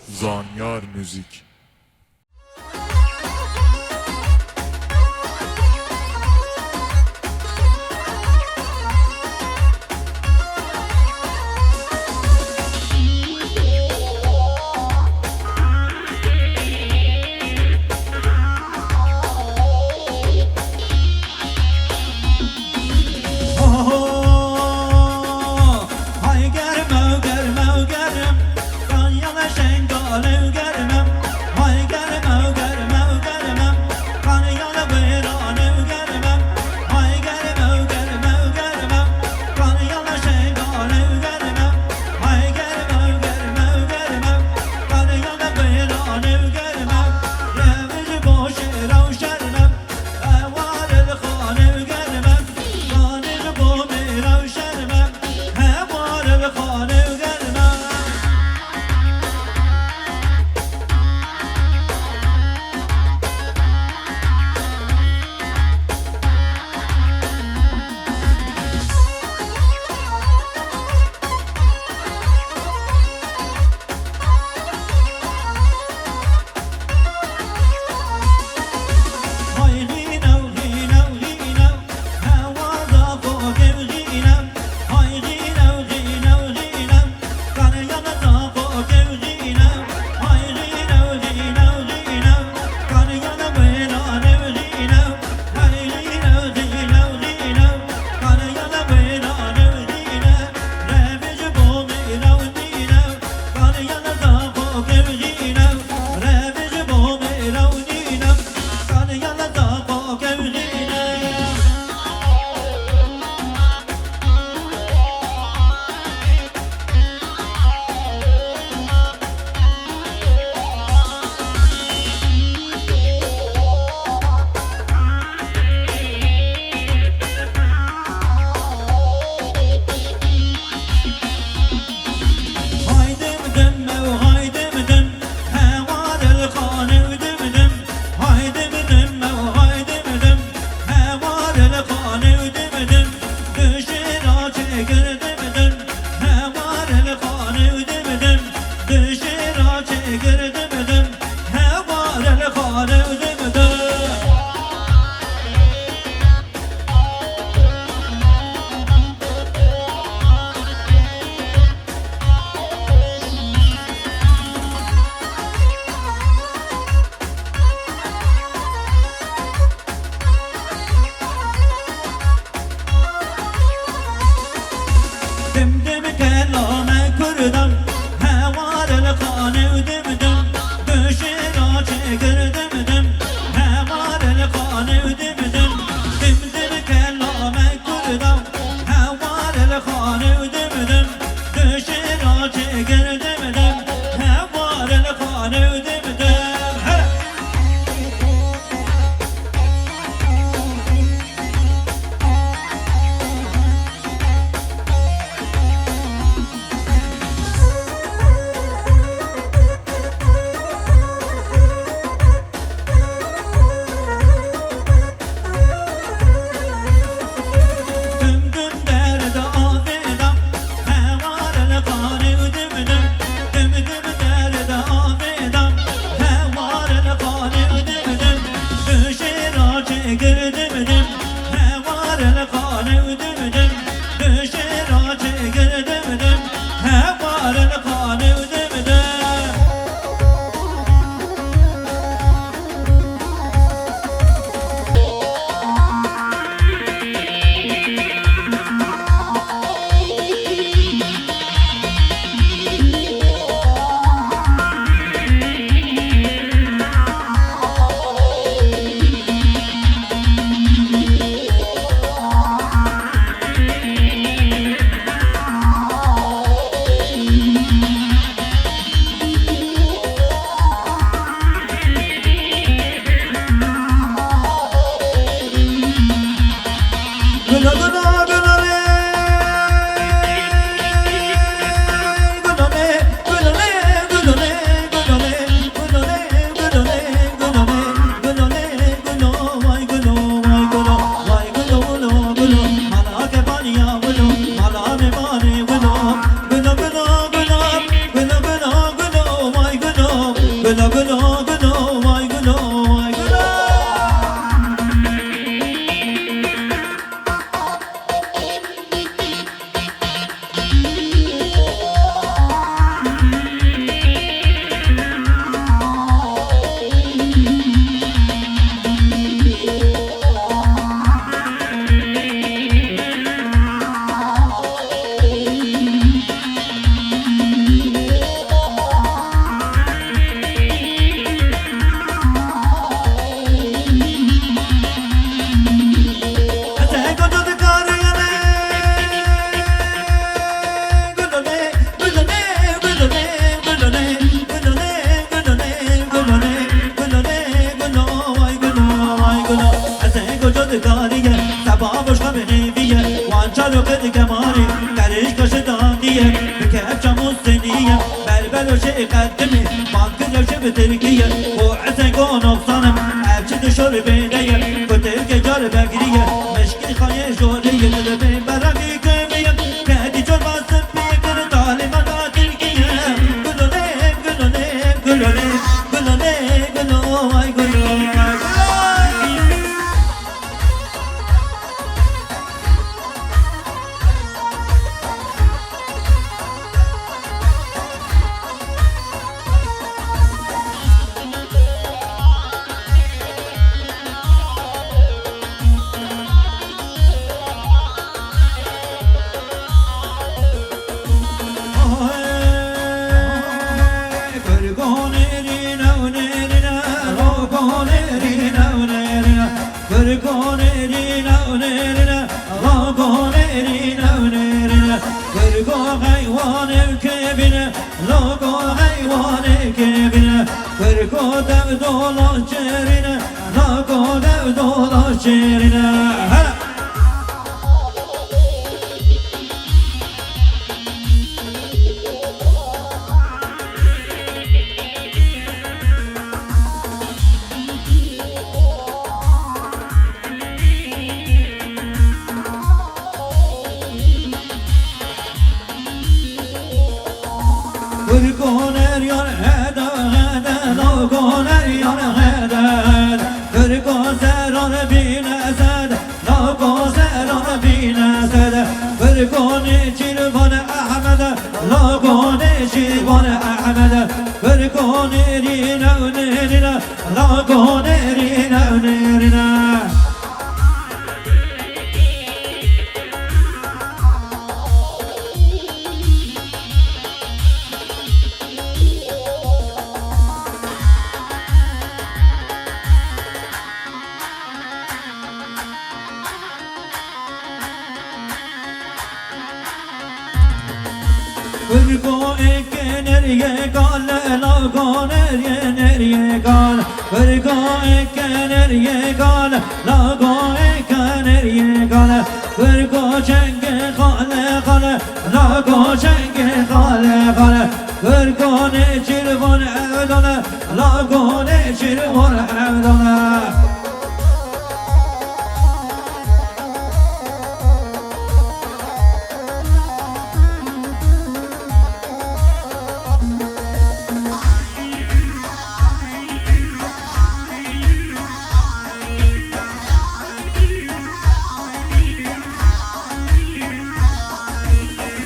زانیار موزیک. حسینیه بلبل و شی قدمی مانک جوشه به ترکیه و عسنگ و نقصانم افچه دشور بینیه کتر جار بگریه مشکی خواهی جوریه دلبه برقی کمیه کهدی چون باسم بیه کن طالبان و ترکیه گلونه گلونه گلونه گلونه گلونه گلونه Kırkoner yar heder heder Logoner yar heder Kırko seran binesed Logo seran binesed Kırko neçir bana Ahmed Logo neçir bana Ahmed Kırko nerine nerine Logo nerine nerine Kırko eke nereye kal, lago nereye kal Kırko eke nereye kal, lago eke nereye kal Kırko çenge kale kale, lago çenge kale kale Kırko neçir var evdana, lago neçir var evdana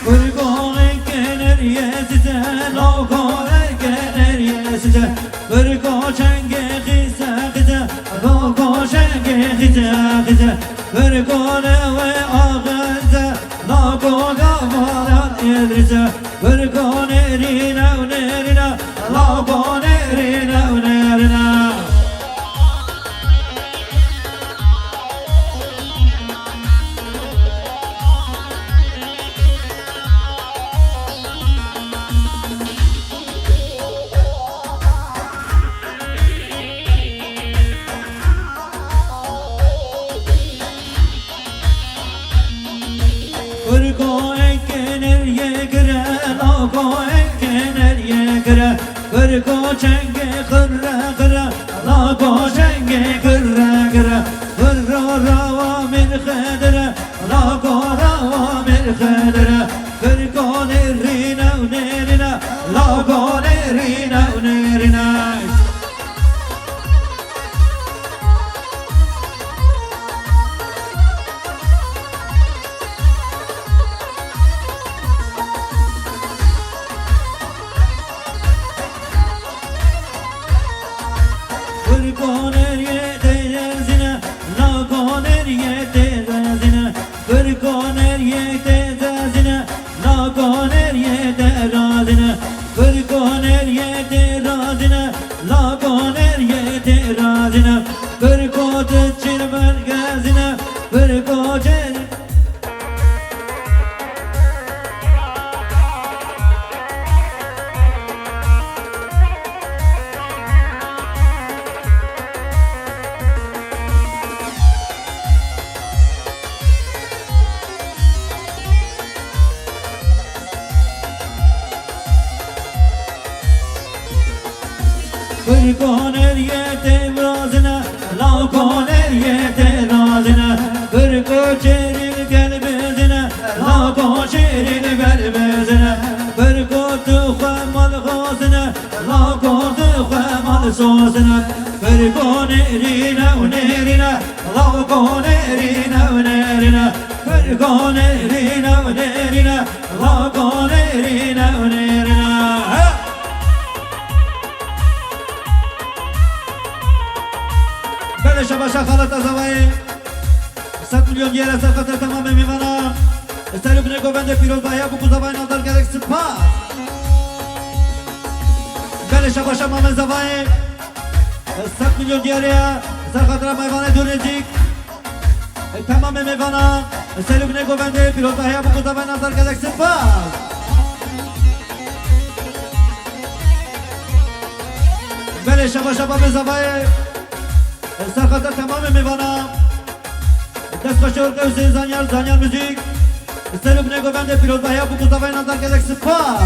Kırko eke nereye size, logo eke nereye size Kırko çenge kise kise, logo çenge kise kise Kırko neve ağızze, logo gavaran edrise Kırko nerine nerine, logo nerine nerine Kırko eke nereye gire, logo eke nereye gire Kırko çenge kırra kırra, logo çenge kırra kırra Kırro rava min khedre, logo rava min khedre Kırko nerine nerine, logo nerine nerine Kırko nereye tezine, logo nereye tezine Kırko nereye tezine, logo nereye terazine Kırko nereye tezine برکن اریت رازنا لاکن اریت رازنا برکن چریل قلبزنا لاکن چریل قلبزنا برکن تو خمال غازنا لاکن تو خمال سوزنا برکن ارینا و نیرینا لاکن ارینا و نیرینا برکن ارینا و نیرینا لاکن ارینا و نیرینا بله شباشا خالت ازوایی 100 میلیون دیگر از خاطر تمام میوانم استریو بنه گوونده پیروز بایا بکو زوایی نادر گرک سپاس بله شباشا مامن زوایی 100 میلیون دیگری از خاطر میوانه دونزیک تمام میوانم استریو بنه گوونده پیروز بایا بکو زوایی نادر گرک سپاس بله شباشا مامن زوایی سرخاطر تمام میوانم دست باشور قوزه زانیار موزیک استریو بنه گوونده پیروز بایا بکو زوایی نادر گرک سپاس